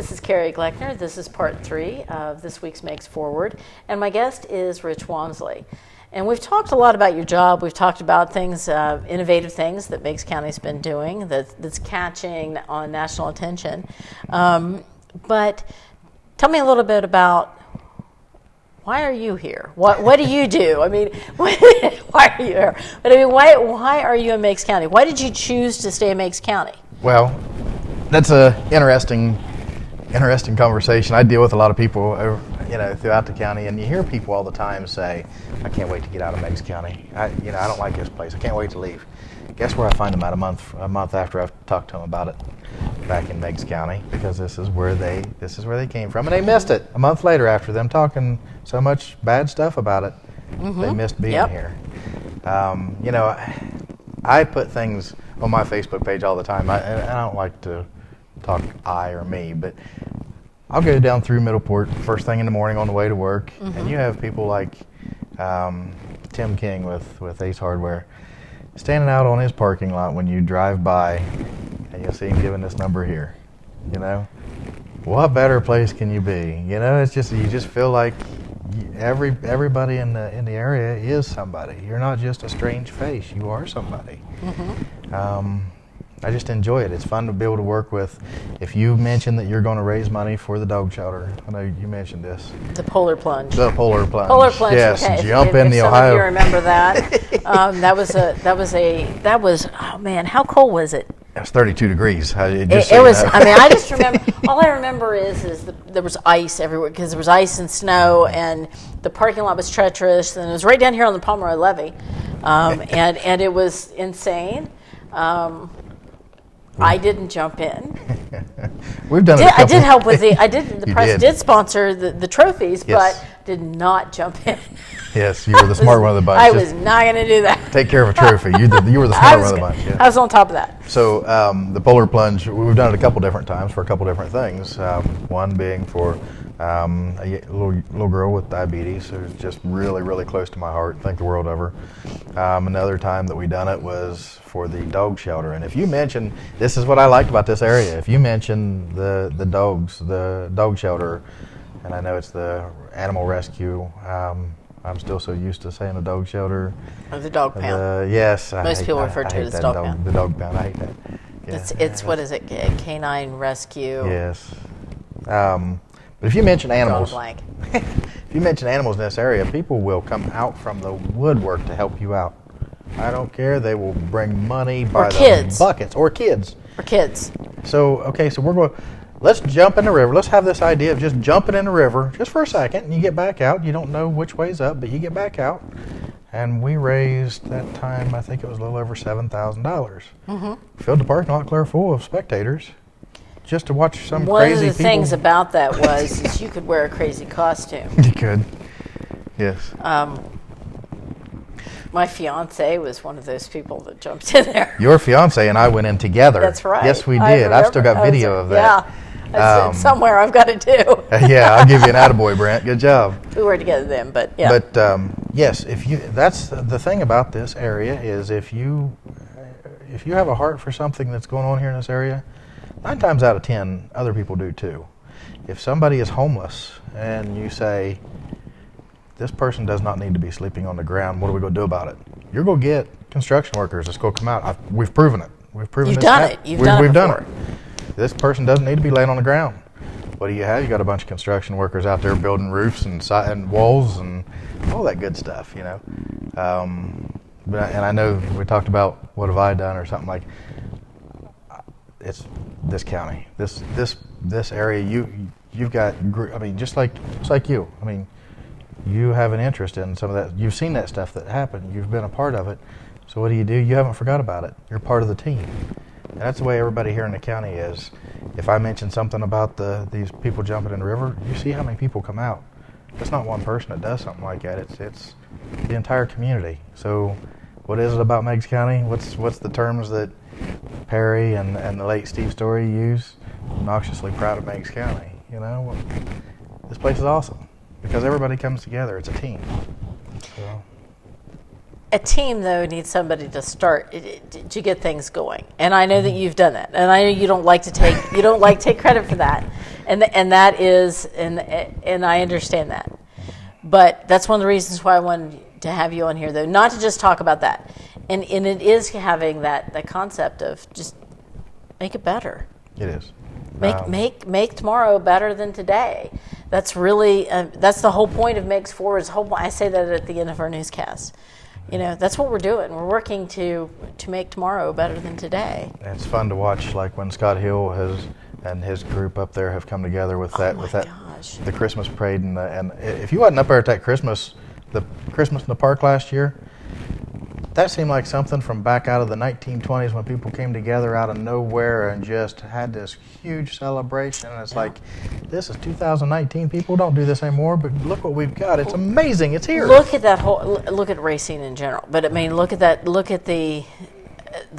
This is Carrie Gleckner. This is part 3 of this week's Meigs Forward, and my guest is Rich Wamsley. And we've talked a lot about your job. We've talked about things, innovative things that Meigs County's been doing that's catching on national attention. But tell me a little bit about, why are you here? What do you do? I mean, why are you here? But I mean, why are you in Meigs County? Why did you choose to stay in Meigs County? Well, that's a interesting conversation. I deal with a lot of people, throughout the county, and you hear people all the time say, "I can't wait to get out of Meigs County. I don't like this place. I can't wait to leave." Guess where I find them out a month after I've talked to them about it? Back in Meigs County, because this is where they came from, and they missed it a month later after them talking so much bad stuff about it. Mm-hmm. They missed being here. I put things on my Facebook page all the time. I don't like to talk I or me, but I'll go down through Middleport first thing in the morning on the way to work, mm-hmm. and you have people like Tim King with Ace Hardware standing out on his parking lot when you drive by, and you'll see him giving this number here. What better place can you be? It's just, you just feel like everybody in the area is somebody. You're not just a strange face. You are somebody. Mm-hmm. I just enjoy it. It's fun to be able to work with. If you mention that you're going to raise money for the dog shelter, I know you mentioned this. The Polar Plunge. The Polar Plunge. Polar Plunge. Yes, okay. jump in the Ohio. Some of you remember that. that was. Oh man, how cold was it? It was 32 degrees. It was. I mean, I just remember. All I remember is there was ice everywhere, because there was ice and snow, and the parking lot was treacherous, and it was right down here on the Pomeroy Levee, and it was insane. I didn't jump in. We've done I did help with the press did sponsor the trophies, yes. but did not jump in. Yes, you were the smart one of the bunch. I was not going to do that. Take care of a trophy. You were the smart one of the bunch. Yeah. I was on top of that. So the Polar Plunge, we've done it a couple different times for a couple different things. One being for a little girl with diabetes, who's just really, really close to my heart. Think the world of her. Another time that we done it was for the dog shelter. And if you mention, this is what I liked about this area, if you mention the dog shelter, and I know it's the animal rescue, I'm still so used to saying the dog shelter. Or the dog pound. Yes. Most people refer to it as dog pound. The dog pound, I hate that. Yeah. It's what is it, canine rescue? Yes. But if you mention animals, if you mention animals in this area, people will come out from the woodwork to help you out. I don't care. They will bring money by the buckets, or kids. So we're going. Let's jump in the river. Let's have this idea of just jumping in the river just for a second, and you get back out. You don't know which way's up, but you get back out. And we raised that time, I think it was a little over $7,000. Mm-hmm. Filled the parking lot clear full of spectators just to watch some crazy people. One of the things about that is you could wear a crazy costume. You could, yes. My fiance was one of those people that jumped in there. Your fiance and I went in together. That's right. Yes, we did. I've still got video of that. Yeah. Somewhere I've got it too. Yeah, I'll give you an attaboy, Brent. Good job. We were together then, but yeah. But yes, that's the thing about this area is if you have a heart for something that's going on here in this area, 9 times out of 10, other people do too. If somebody is homeless and you say, this person does not need to be sleeping on the ground, what are we going to do about it? You're going to get construction workers that's going to come out. We've proven it. We've proven You've done it. We've done it. This person doesn't need to be laying on the ground. What do you have? You got a bunch of construction workers out there building roofs and walls and all that good stuff, But I know we talked about what have I done or something like. It's this county, this area. You've got. I mean, just like you. I mean, you have an interest in some of that. You've seen that stuff that happened. You've been a part of it. So what do? You haven't forgot about it. You're part of the team. And that's the way everybody here in the county is. If I mention something about these people jumping in the river, you see how many people come out. It's not one person that does something like that. It's the entire community. So what is it about Meigs County? What's the terms that Perry and the late Steve Story use? Obnoxiously proud of Meigs County. This place is awesome because everybody comes together. It's a team. So. A team, though, needs somebody to start to get things going, and I know that you've done that, and I know you don't like to take credit for that, and that is, and I understand that. But that's one of the reasons why I wanted to have you on here, though, not to just talk about that. And it is having that concept of just make it better. It is. Make tomorrow better than today. That's really that's the whole point of Meigs Forward. I say that at the end of our newscast. That's what we're doing. We're working to make tomorrow better than today. And it's fun to watch, like when Scott Hill and his group up there have come together with that Gosh. The Christmas parade and if you wasn't up there at that the Christmas in the park last year, that seemed like something from back out of the 1920s when people came together out of nowhere and just had this huge celebration. And it's like, this is 2019. People don't do this anymore, but look what we've got. It's amazing. It's here. Look at racing in general. But I mean, look at the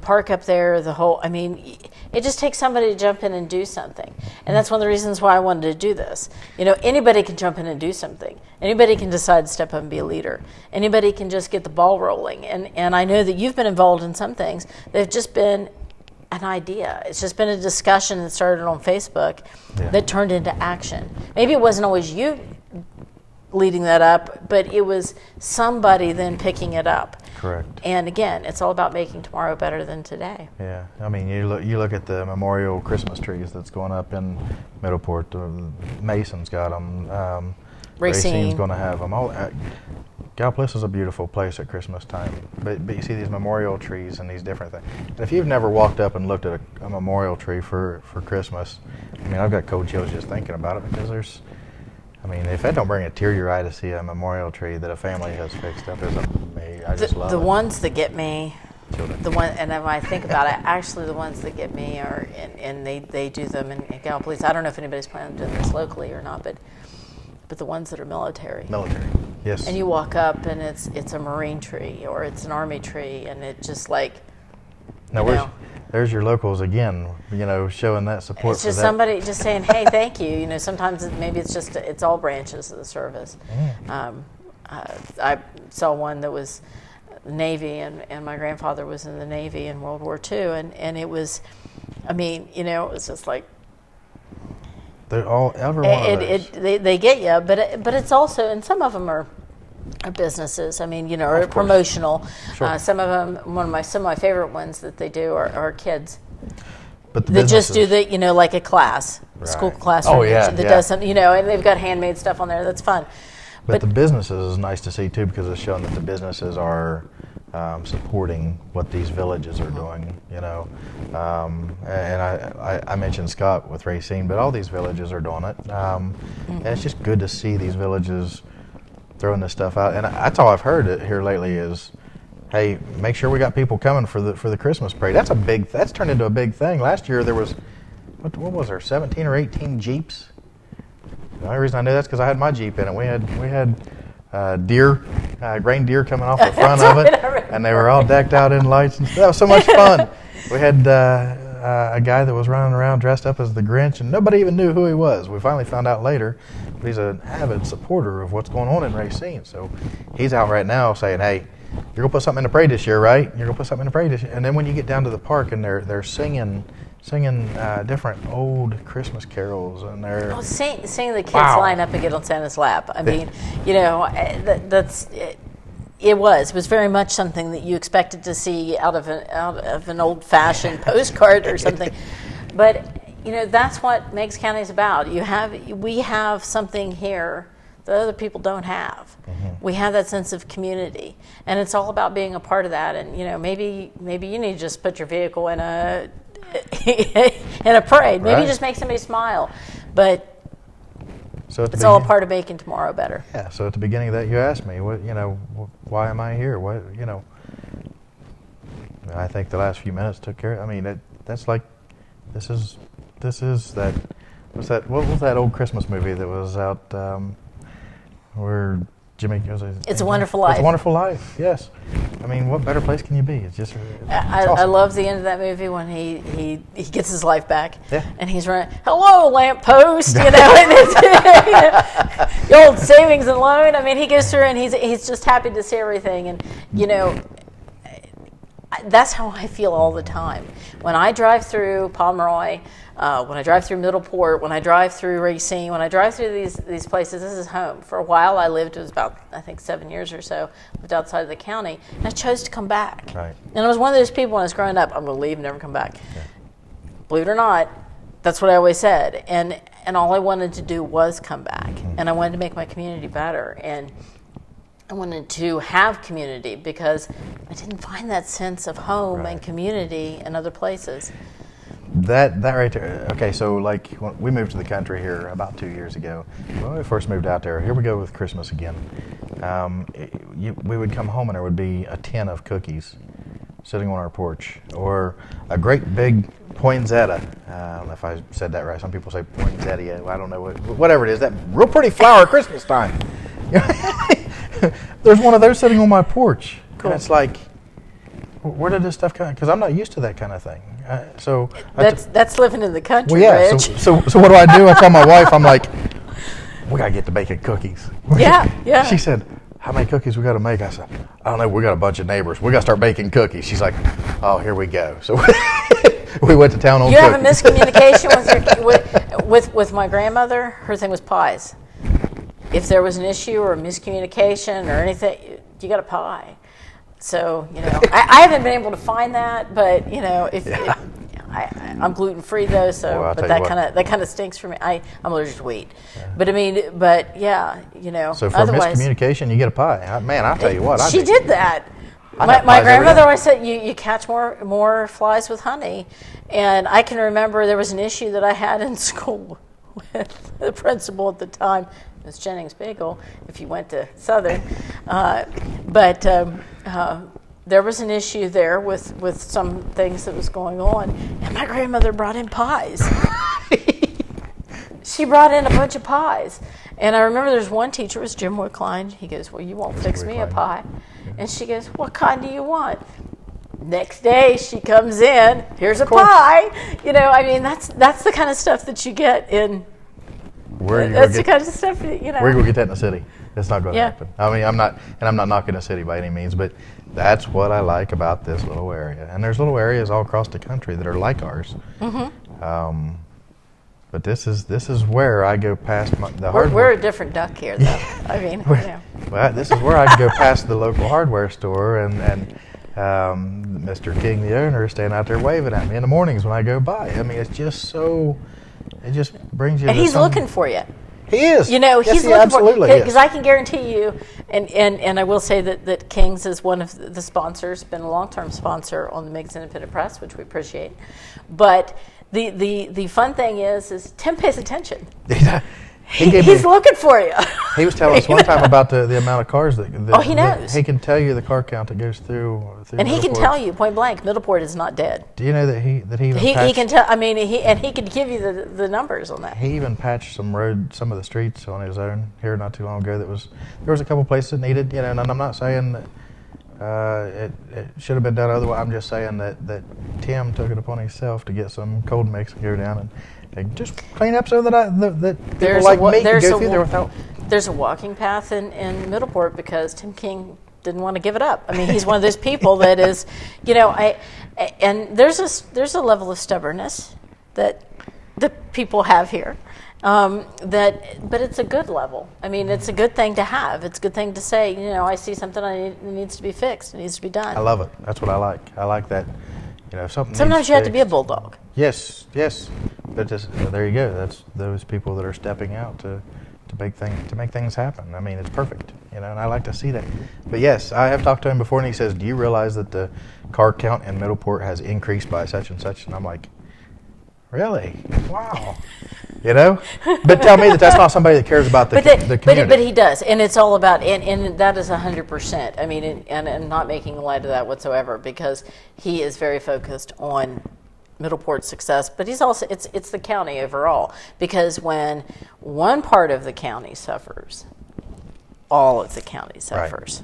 park up there, it just takes somebody to jump in and do something. And that's one of the reasons why I wanted to do this. Anybody can jump in and do something. Anybody can decide to step up and be a leader. Anybody can just get the ball rolling. And I know that you've been involved in some things that have just been an idea. It's just been a discussion that started on Facebook that turned into action. Maybe it wasn't always you leading that up, but it was somebody then picking it up. Correct. And again, it's all about making tomorrow better than today. Yeah, I mean, you look at the memorial Christmas trees that's going up in Middleport. Mason's got them. Racine's going to have them. Gallipolis is a beautiful place at Christmas time, but you see these memorial trees and these different things. And if you've never walked up and looked at a memorial tree for Christmas, I mean, I've got cold chills just thinking about it because if that don't bring a tear to your eye to see a memorial tree that a family has fixed up, is amazing. I just love it. The ones that get me, Children. and if I think about it, actually the ones that get me are, and they do them in Gallipolis. I don't know if anybody's planning on doing this locally or not, but the ones that are military. Military, yes. And you walk up and it's a Marine tree or it's an Army tree, and it just there's your locals again, showing that support. It's just somebody just saying, hey, thank you. Sometimes maybe it's all branches of the service. I saw one that was Navy, and my grandfather was in the Navy in World War II, and it was, it was just like, they're all every one of those. They get you, but it's also, and some of them are businesses. Or promotional. Sure. Some of them, some of my favorite ones that they do are kids. But they just do like a class, school class. Does something, and they've got handmade stuff on there. That's fun. But the businesses is nice to see too, because it's showing that the businesses are supporting what these villages are doing. And I mentioned Scott with Racine, but all these villages are doing it. And it's just good to see these villages throwing this stuff out. And that's all I've heard here lately is, hey, make sure we got people coming for the Christmas parade. That's turned into a big thing. Last year there was, what was there, 17 or 18 Jeeps? The only reason I knew that's because I had my Jeep in it. We had grain deer coming off the front of it, and they were all decked out in lights and stuff. That was so much fun. We had a guy that was running around dressed up as the Grinch, and nobody even knew who he was. We finally found out later, but he's an avid supporter of what's going on in Racine. So he's out right now saying, hey, you're going to put something in the parade this year, right? You're going to put something in the parade this year. And then when you get down to the park and they're singing different old Christmas carols, and they're seeing the kids line up and get on Santa's lap. It was very much something that you expected to see out of an old-fashioned postcard or something. But that's what Meigs County is about. We have something here that other people don't have. Mm-hmm. We have that sense of community, and it's all about being a part of that. And maybe you need to just put your vehicle in a parade. Maybe just make somebody smile. But it's all a part of making tomorrow better. Yeah. So at the beginning of that, you asked me, why am I here? I think the last few minutes took care. That's like, this is that. What was that old Christmas movie that was out where Jimmy goes? It's a Wonderful Life. It's a Wonderful Life. Yes. What better place can you be? It's just. I awesome. love the end of that movie when he gets his life back. Yeah. And he's running, hello, lamppost, and it's, the old savings and loan. He goes through and he's just happy to see everything. And that's how I feel all the time. When I drive through Pomeroy, when I drive through Middleport, when I drive through Racine, when I drive through these places, this is home. For a while I lived, it was about, I think, 7 years or so, lived outside of the county, and I chose to come back. Right. And I was one of those people when I was growing up, I'm going to leave and never come back. Yeah. Believe it or not, that's what I always said. And all I wanted to do was come back. Mm-hmm. And I wanted to make my community better. And I wanted to have community because I didn't find that sense of home and community in other places. That right there. Okay, so like when we moved to the country here about 2 years ago. When we first moved out there, here we go with Christmas again. We would come home and there would be a tin of cookies sitting on our porch, or a great big poinsettia. I don't know if I said that right. Some people say poinsettia. I don't know whatever it is. That real pretty flower at Christmas time. There's one of those sitting on my porch. Cool. And it's like, where did this stuff come? Because I'm not used to that kind of thing. That's living in the country. Well, yeah. Rich. So what do? I tell my wife, I'm like, we gotta get to baking cookies. Yeah. She said, how many cookies we got to make? I said, I don't know. We got a bunch of neighbors. We got to start baking cookies. She's like, oh, here we go. So we went to town on cookies. You have a miscommunication with my grandmother. Her thing was pies. If there was an issue or a miscommunication or anything, you got a pie. So, I haven't been able to find that, but, I'm gluten free though, so Boy, but that kind of stinks for me. I'm allergic to wheat, but So for otherwise, miscommunication, you get a pie. Man, I'll tell you what. She did that. My grandmother always said you catch more flies with honey, and I can remember there was an issue that I had in school with the principal at the time, Miss Jennings Bagel, if you went to Southern, there was an issue there with some things that was going on, and my grandmother brought in pies. She brought in a bunch of pies. And I remember there's one teacher, it was Jim Wickline. He goes, well, you won't fix me a pie. And she goes, what kind do you want? Next day she comes in, here's a pie. That's the kind of stuff that you get in. That's the kind of stuff We're going to get that in the city. It's not going to happen. I mean, I'm not knocking the city by any means, but that's what I like about this little area. And there's little areas all across the country that are like ours. Mm-hmm. But this is where I go past the hardware. We're a different duck here, though. I mean, Well, this is where I can go past the local hardware store and Mr. King, the owner, is standing out there waving at me in the mornings when I go by. I mean, it's just so. It just brings you. And he's looking for you. He is. He's looking absolutely for because I can guarantee you, and I will say that King's is one of the sponsors, been a long-term sponsor on the Meigs Independent Press, which we appreciate. But the fun thing is Tim pays attention. He's looking for you. He was telling us one time about the amount of cars that he knows. He can tell you the car count that goes through and he can tell you point blank, Middleport is not dead. Do you know that he can tell? I mean, he can give you the numbers on that. He even patched some of the streets on his own here not too long ago. There was a couple places that needed, and I'm not saying that it should have been done otherwise. I'm just saying that Tim took it upon himself to get some cold mix and go down and just clean up so that people like me can go through there without. There's a walking path in Middleport because Tim King didn't want to give it up. I mean, he's one of those people that is, and there's a level of stubbornness that the people have here. But it's a good level. I mean, it's a good thing to have. It's a good thing to say, I see something that needs to be fixed. It needs to be done. I love it. That's what I like. I like that. Something. Sometimes you have to be a bulldog. Yes. But there you go. That's those people that are stepping out to make things happen. I mean, it's perfect. And I like to see that. But yes, I have talked to him before, and he says, "Do you realize that the car count in Middleport has increased by such and such?" And I'm like, "Really? Wow." But tell me that's not somebody that cares about the community. But he does, and it's all about, and that is 100%. I mean, and not making light of that whatsoever, because he is very focused on Middleport's success, but he's also it's the county overall, because when one part of the county suffers, all of the county suffers.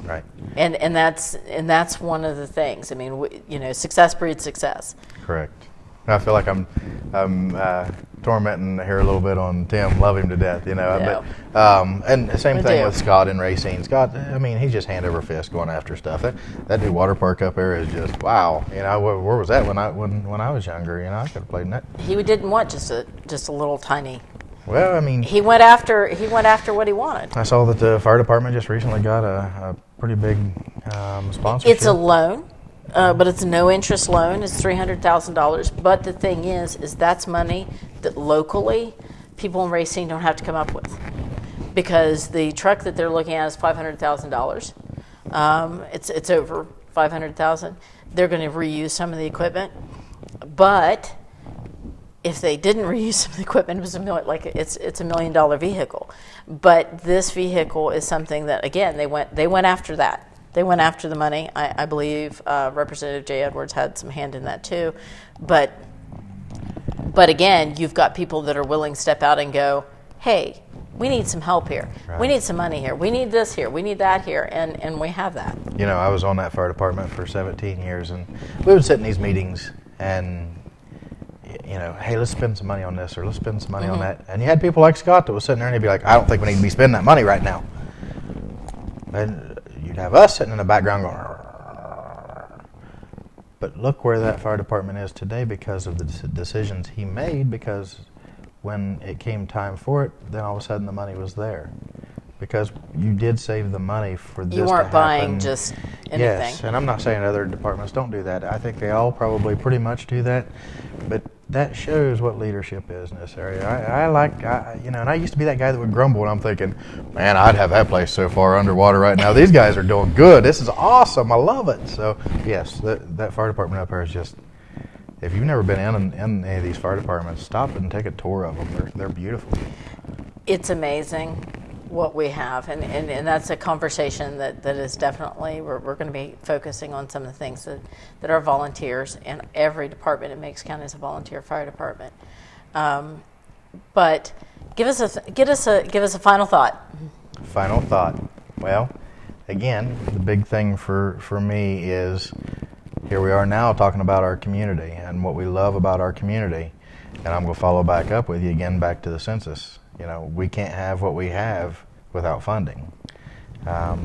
Right. And that's one of the things. I mean, success breeds success. Correct. I feel like I'm tormenting here a little bit on Tim. Love him to death, you know. Yeah. But and the same I thing do. with Scott in racing. Scott, I mean, he's just hand over fist going after stuff. That new water park up there is just wow. You know, where was that when I was younger? You know, I could have played in that. He didn't want just a little tiny. Well, I mean, He went after what he wanted. I saw that the fire department just recently got a pretty big sponsorship. It's a loan, but it's a no-interest loan. It's $300,000. But the thing is that's money that locally people in Racine don't have to come up with, because the truck that they're looking at is $500,000. It's over $500,000. They're going to reuse some of the equipment, but if they didn't reuse some of the equipment, it was it's $1 million vehicle. But this vehicle is something that, again, they went after that. They went after the money. I believe Representative Jay Edwards had some hand in that too. But again, you've got people that are willing to step out and go, hey, we need some help here. Right. We need some money here. We need this here. We need that here. And we have that. You know, I was on that fire department for 17 years, and we would sit in these meetings and, you know, hey, let's spend some money on this, or let's spend some money on that. And you had people like Scott that was sitting there and he'd be like, I don't think we need to be spending that money right now. And you'd have us sitting in the background going, "Arr." But look where that fire department is today because of the decisions he made, because when it came time for it, then all of a sudden the money was there. Because you did save the money for this to happen. You weren't buying just anything. Yes, and I'm not saying other departments don't do that. I think they all probably pretty much do that. But that shows what leadership is in this area. You know, and I used to be that guy that would grumble, and I'm thinking, man, I'd have that place so far underwater right now. These guys are doing good. This is awesome. I love it. So, yes, that fire department up there is just, if you've never been in any of these fire departments, stop and take a tour of them. They're beautiful. It's amazing what we have, and that's a conversation that is definitely, we're going to be focusing on some of the things that are volunteers, and every department in Meigs County is a volunteer fire department. But give us a final thought. Final thought. Well, again, the big thing for me is here we are now talking about our community and what we love about our community, and I'm going to follow back up with you again back to the census. You know, we can't have what we have without funding.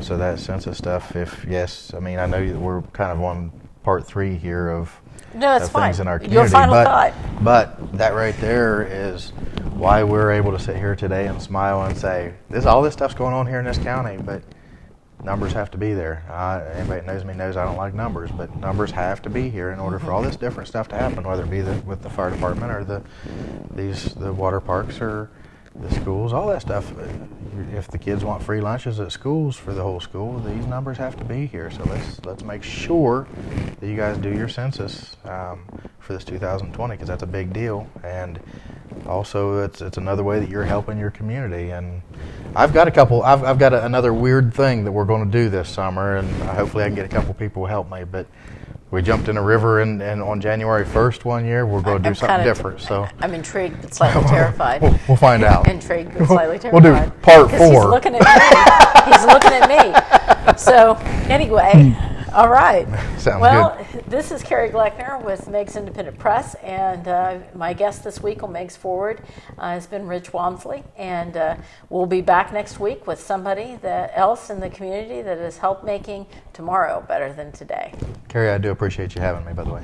So that census stuff, I mean, I know that we're kind of on part 3 here of things in our community. Your final thought. But that right there is why we're able to sit here today and smile and say, all this stuff's going on here in this county, but numbers have to be there. Anybody that knows me knows I don't like numbers, but numbers have to be here in order for all this different stuff to happen, whether it be with the fire department or the water parks or the schools, all that stuff. If the kids want free lunches at schools for the whole school, these numbers have to be here. So let's make sure that you guys do your census for this 2020, because that's a big deal. And also, it's another way that you're helping your community. And I've got another weird thing that we're going to do this summer, and hopefully I can get a couple people to help me. But we jumped in a river, and on January 1st one year, we're going to do something different. So I'm intrigued but slightly terrified. We'll find out. Intrigued but slightly terrified. We'll do part 4. He's looking at me. He's looking at me. So anyway, all right. Sounds good. This is Carrie Gleckner with Meigs Independent Press, and my guest this week on Meigs Forward has been Rich Wamsley, and we'll be back next week with somebody else in the community that has helped making tomorrow better than today. Carrie, I do appreciate you having me, by the way.